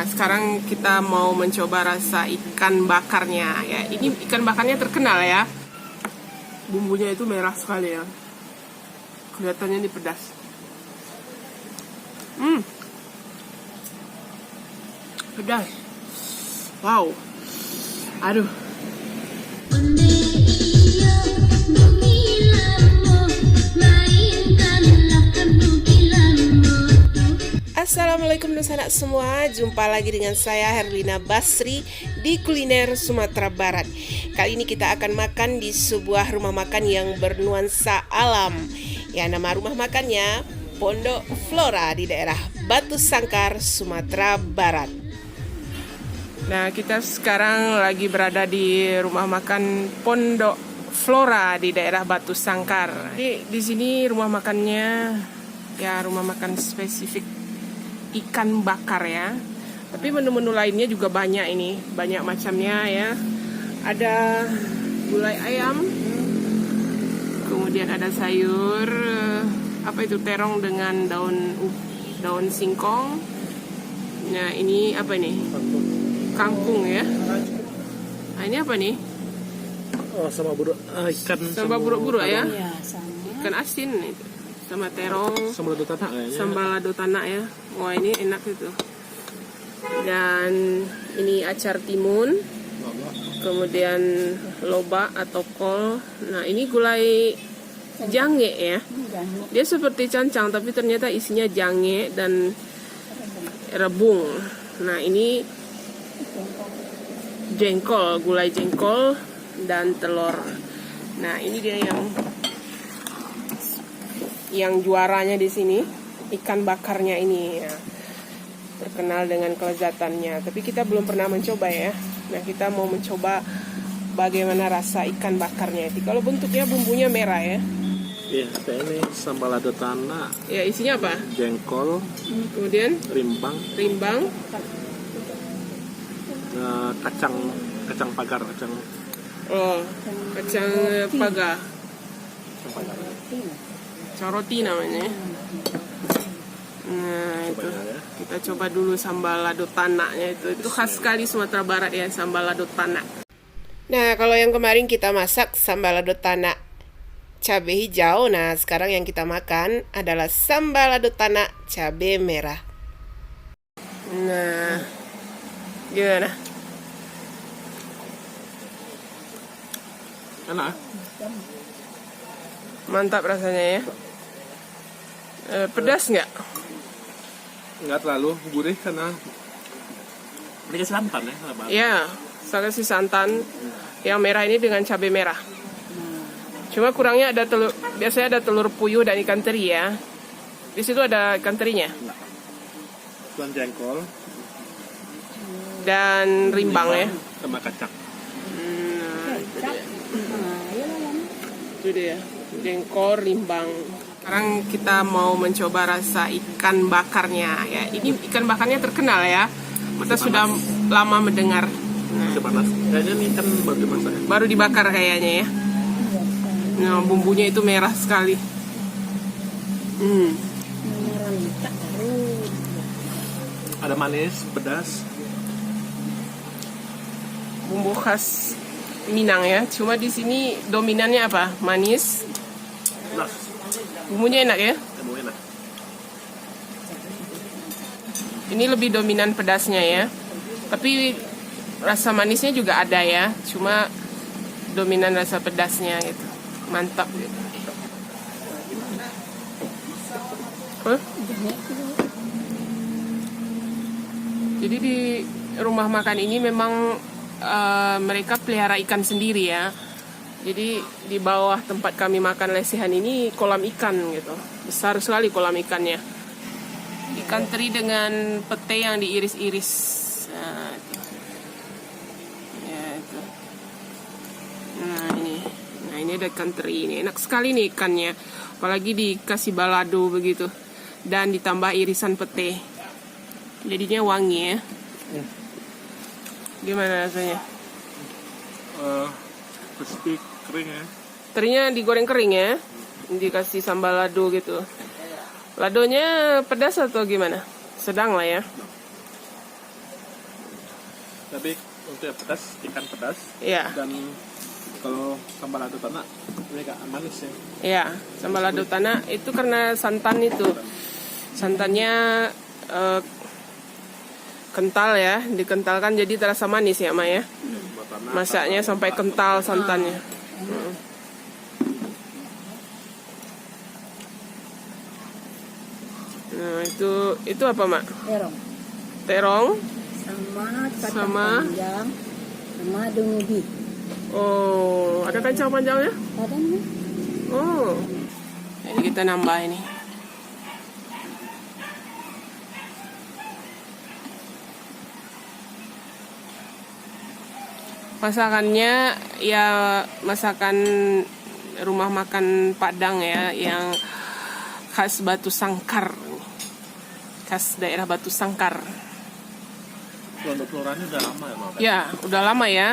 Nah, sekarang kita mau mencoba rasa ikan bakarnya ya. Ini ikan bakarnya terkenal ya. Bumbunya itu merah sekali ya. Kelihatannya ini pedas. Pedas. Wow. Aduh. Assalamualaikum sanak semua, jumpa lagi dengan saya Herlina Basri di Kuliner Sumatera Barat. Kali ini kita akan makan di sebuah rumah makan yang bernuansa alam. Ya, nama rumah makannya Pondok Flora di daerah Batu Sangkar, Sumatera Barat. Nah, kita sekarang lagi berada di rumah makan Pondok Flora di daerah Batu Sangkar. Di sini rumah makannya ya rumah makan spesifik ikan bakar ya. Tapi menu-menu lainnya juga banyak ini, banyak macamnya ya. Ada gulai ayam, kemudian ada sayur apa itu terong dengan daun singkong. Nah, ini apa ini? Kangkung ya. Nah, ini apa nih? Oh, sama buruk ikan sama buruk-buruk ya. Ya, sama. Ikan asin itu. Sama terong, sambal lado tanah kayaknya. sambal lado tanah ya. Wah, ini enak itu. Dan ini acar timun, kemudian loba atau kol. Nah, ini gulai jange ya. Dia seperti cancang tapi ternyata isinya jange dan rebung. Nah, ini jengkol, gulai jengkol dan telur. Nah, ini dia yang juaranya di sini, ikan bakarnya ini ya. Terkenal dengan kelezatannya, tapi kita belum pernah mencoba ya. Nah, kita mau mencoba bagaimana rasa ikan bakarnya itu. Kalau bentuknya bumbunya merah ya. Iya, kayak ini sambal lado tanah. Ya, isinya apa? Jengkol, Kemudian rimbang, kacang pagar, kacang paga. Roti namanya. Nah, itu kita coba dulu sambal lado tanaknya itu khas sekali Sumatera Barat ya, sambal lado tanak. Nah, kalau yang kemarin kita masak sambal lado tanak cabai hijau, nah sekarang yang kita makan adalah sambal lado tanak cabai merah. Nah, gimana? enak. Mantap rasanya ya. Pedas nggak? Nggak terlalu gurih karena ini santan ya. Ya, saya kasih santan yang merah ini dengan cabai merah. Cuma kurangnya ada telur, biasanya ada telur puyuh dan ikan teri ya. Di situ ada ikan terinya. Dan jengkol dan rimbang ya. sama kacang. Itu dia, jengkol, rimbang. Sekarang kita mau mencoba rasa ikan bakarnya ya. Ini ikan bakarnya terkenal ya. Kita sudah lama mendengar. Masih panas. Kayaknya ini kan baru dimasak. Baru dibakar kayaknya ya. Nah, bumbunya itu merah sekali. Ada manis, pedas. Bumbu khas Minang ya. Cuma di sini dominannya apa? Manis. Pedas. Bumbunya enak ya. Enak. Ini lebih dominan pedasnya ya. Tapi rasa manisnya juga ada ya. Cuma dominan rasa pedasnya gitu. Mantap gitu. Jadi di rumah makan ini memang mereka pelihara ikan sendiri ya. Jadi di bawah tempat kami makan lesehan ini kolam ikan gitu. Besar sekali kolam ikannya. Ikan teri dengan pete yang diiris-iris. Nah, itu. Ya, itu. Nah, ini ada ikan teri ini. Enak sekali nih ikannya. Apalagi dikasih balado begitu. Dan ditambah irisan pete. Jadinya wangi ya. Gimana rasanya? Crispy, kering ya. Terinya digoreng kering ya. Dikasih sambal lado gitu. Ladonya pedas atau gimana? Sedang lah ya. Tapi untuk yang pedas, ikan pedas. Iya. Dan kalau sambal lado tanah ini agak manis ya. Iya, sambal lado tanah itu karena santan itu. Santannya kental ya, dikentalkan jadi terasa manis ya, Ma ya. Masaknya sampai kental santannya. Nah, itu apa, Mak? Terong. Terong Sama kacang Sama? panjang. Sama daun ubi. Oh, ada kacang panjangnya? Ada nih. Oh. Ini kita nambah ini. Masakannya ya masakan rumah makan Padang ya, yang khas Batu Sangkar. Khas daerah Batu Sangkar. Untuk kelurahannya udah lama ya, Mak? Ya, udah lama ya,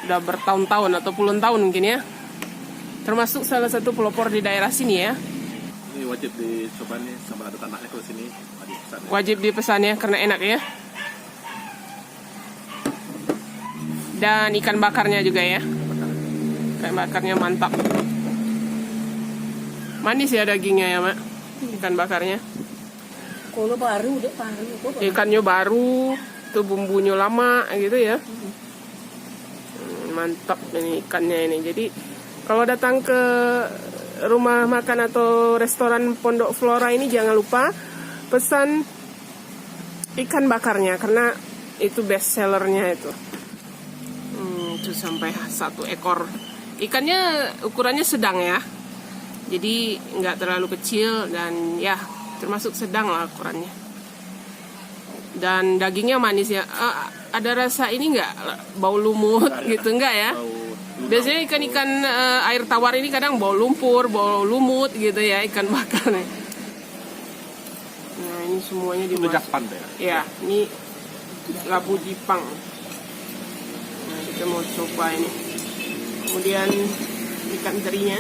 udah bertahun-tahun atau puluhan tahun mungkin ya. Termasuk salah satu pelopor di daerah sini ya. Ini wajib dicoba nih sambal lado tanahnya kalau sini. Wajib dipesan ya karena enak ya. Dan ikan bakarnya juga ya. Ikan bakarnya mantap. Manis ya dagingnya ya, Mak. Ikan bakarnya. Kalau baru udah baru. Ikannya baru, tuh bumbunya lama gitu ya. Mantap ini ikannya ini. Jadi kalau datang ke rumah makan atau restoran Pondok Flora ini jangan lupa pesan ikan bakarnya karena itu best sellernya itu. Itu sampai 1 ekor. Ikannya ukurannya sedang ya. Jadi nggak terlalu kecil dan ya termasuk sedang lah ukurannya. Dan dagingnya manis ya. Ada rasa ini nggak bau lumut gitu nggak ya? Biasanya ikan-ikan air tawar ini kadang bau lumpur, bau lumut gitu ya ikan bakar nih. Nah ini semuanya Itu dimasak. Japan deh. Ya, ini labu Jipang. Nah, kita mau coba ini. Kemudian ikan terinya.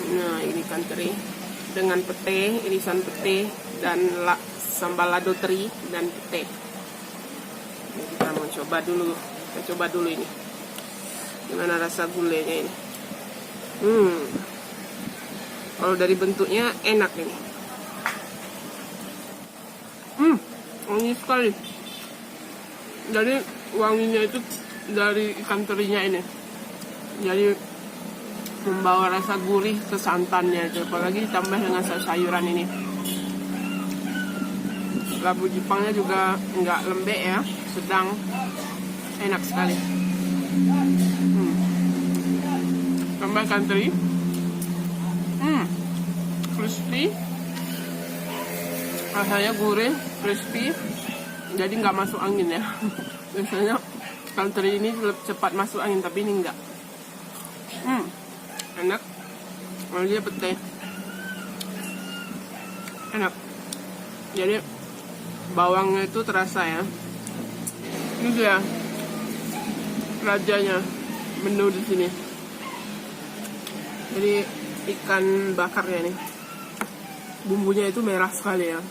Nah, ini ikan teri dengan pete, irisan pete dan sambal lado teri dan pete. Ini kita mau coba dulu. Kita coba dulu ini. Gimana rasa gulainya ini? Kalau dari bentuknya enak ini. Wangi sekali. Jadi wanginya itu dari ikan terinya ini. Jadi membawa rasa gurih ke santannya itu. Apalagi ditambah dengan sayuran ini. Labu Jipangnya juga nggak lembek ya, sedang enak sekali. Tambah ikan teri. Crispy. Rasanya gurih, crispy, jadi nggak masuk angin ya. Biasanya ikan teri ini cepat masuk angin, tapi ini enggak. Enak. Kalau dia pete, enak. Jadi bawangnya itu terasa ya. Ini dia rajanya menu di sini. Jadi ikan bakarnya nih, bumbunya itu merah sekali ya.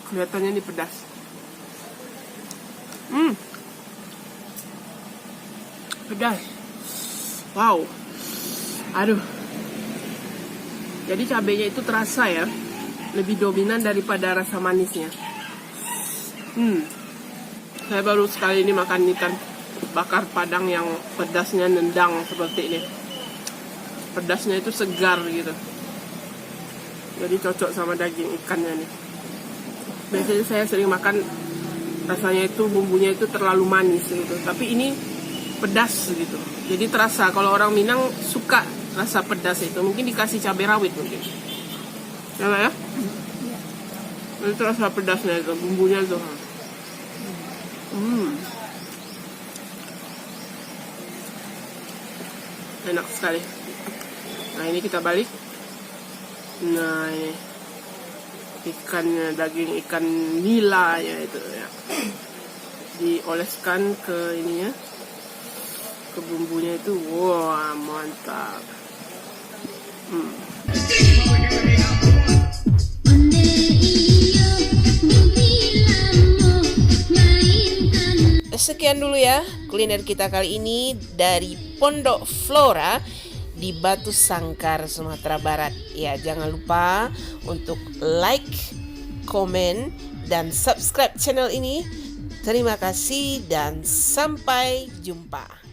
Kelihatannya ini pedas. Pedas. Wow. Aduh. Jadi cabenya itu terasa ya. Lebih dominan daripada rasa manisnya. Saya baru sekali ini makan ikan bakar Padang yang pedasnya nendang seperti ini. Pedasnya itu segar gitu. Jadi cocok sama daging ikannya nih. Biasanya saya sering makan rasanya itu bumbunya itu terlalu manis gitu. Tapi ini pedas gitu. Jadi terasa kalau orang Minang suka rasa pedas itu. Mungkin dikasih cabai rawit mungkin. Ya nggak ya? Ini terasa pedasnya itu, bumbunya itu. Enak sekali. Nah ini kita balik. Nah ini ikannya, daging ikan nila ya itu ya, dioleskan ke ininya, ke bumbunya itu. Wah mantap. sekian dulu ya kuliner kita kali ini dari Pondok Flora di Batu Sangkar, Sumatera Barat. Ya, jangan lupa untuk like, komen, dan subscribe channel ini. Terima kasih dan sampai jumpa.